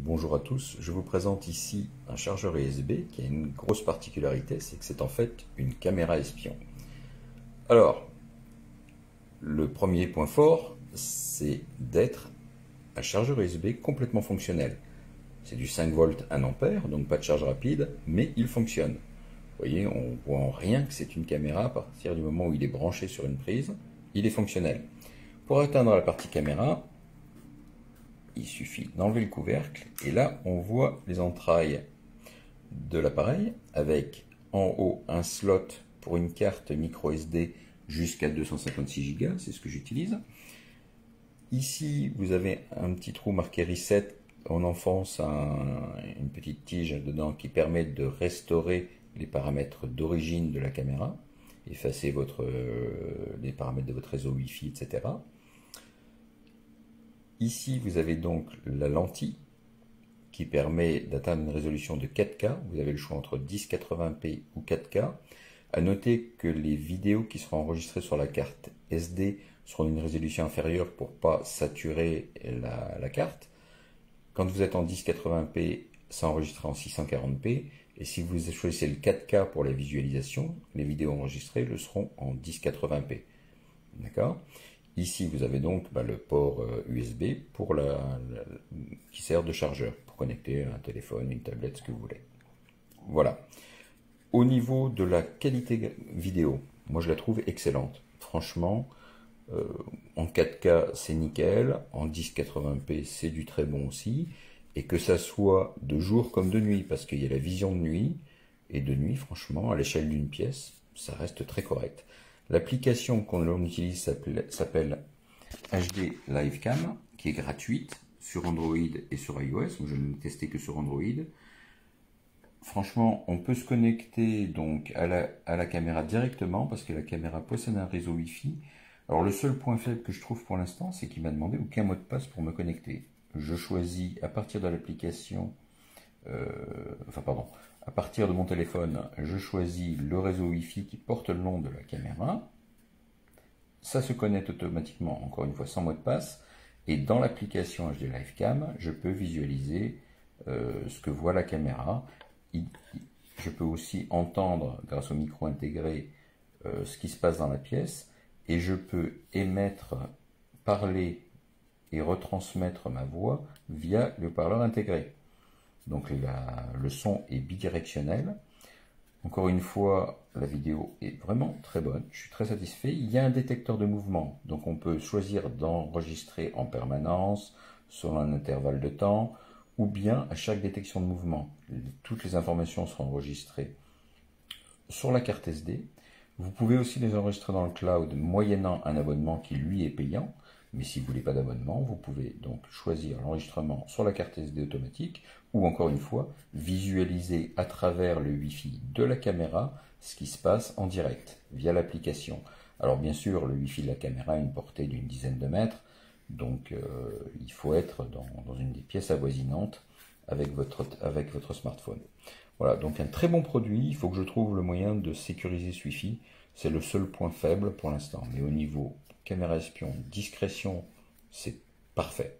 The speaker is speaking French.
Bonjour à tous, je vous présente ici un chargeur USB qui a une grosse particularité, c'est que c'est en fait une caméra espion. Alors, le premier point fort, c'est d'être un chargeur USB complètement fonctionnel. C'est du 5 volts 1 ampère, donc pas de charge rapide, mais il fonctionne. Vous voyez, on voit en rien que c'est une caméra à partir du moment où il est branché sur une prise, il est fonctionnel. Pour atteindre la partie caméra, il suffit d'enlever le couvercle et là on voit les entrailles de l'appareil avec en haut un slot pour une carte micro SD jusqu'à 256 Go, c'est ce que j'utilise. Ici vous avez un petit trou marqué reset, on enfonce une petite tige dedans qui permet de restaurer les paramètres d'origine de la caméra, effacer les paramètres de votre réseau Wi-Fi, etc. Ici, vous avez donc la lentille qui permet d'atteindre une résolution de 4K. Vous avez le choix entre 1080p ou 4K. À noter que les vidéos qui seront enregistrées sur la carte SD seront d'une résolution inférieure pour ne pas saturer la carte. Quand vous êtes en 1080p, c'est enregistré en 640p. Et si vous choisissez le 4K pour la visualisation, les vidéos enregistrées le seront en 1080p. D'accord ? Ici, vous avez donc le port USB qui sert de chargeur pour connecter un téléphone, une tablette, ce que vous voulez. Voilà. Au niveau de la qualité vidéo, moi je la trouve excellente. Franchement, en 4K c'est nickel, en 1080p c'est du très bon aussi, et que ça soit de jour comme de nuit, parce qu'il y a la vision de nuit, et de nuit, franchement, à l'échelle d'une pièce, ça reste très correct. L'application qu'on utilise s'appelle HD Livecam, qui est gratuite sur Android et sur iOS. Je ne l'ai testé que sur Android. Franchement, on peut se connecter donc à la caméra directement parce que la caméra possède un réseau Wi-Fi. Alors le seul point faible que je trouve pour l'instant, c'est qu'il m'a demandé aucun mot de passe pour me connecter. Je choisis à partir de l'application, à partir de mon téléphone, je choisis le réseau Wi-Fi qui porte le nom de la caméra. Ça se connecte automatiquement, encore une fois, sans mot de passe. Et dans l'application HD Livecam, je peux visualiser ce que voit la caméra. Je peux aussi entendre, grâce au micro intégré, ce qui se passe dans la pièce. Et je peux émettre, parler et retransmettre ma voix via le parleur intégré. Donc le son est bidirectionnel. Encore une fois, la vidéo est vraiment très bonne, je suis très satisfait. Il y a un détecteur de mouvement, donc on peut choisir d'enregistrer en permanence, selon un intervalle de temps, ou bien à chaque détection de mouvement. Toutes les informations seront enregistrées sur la carte SD. Vous pouvez aussi les enregistrer dans le cloud moyennant un abonnement qui lui est payant. Mais si vous ne voulez pas d'abonnement, vous pouvez donc choisir l'enregistrement sur la carte SD automatique ou encore une fois, visualiser à travers le Wi-Fi de la caméra ce qui se passe en direct via l'application. Alors bien sûr, le Wi-Fi de la caméra a une portée d'une dizaine de mètres, donc il faut être dans une des pièces avoisinantes avec votre smartphone. Voilà, donc un très bon produit, il faut que je trouve le moyen de sécuriser ce Wi-Fi. C'est le seul point faible pour l'instant, mais au niveau caméra espion, discrétion, c'est parfait.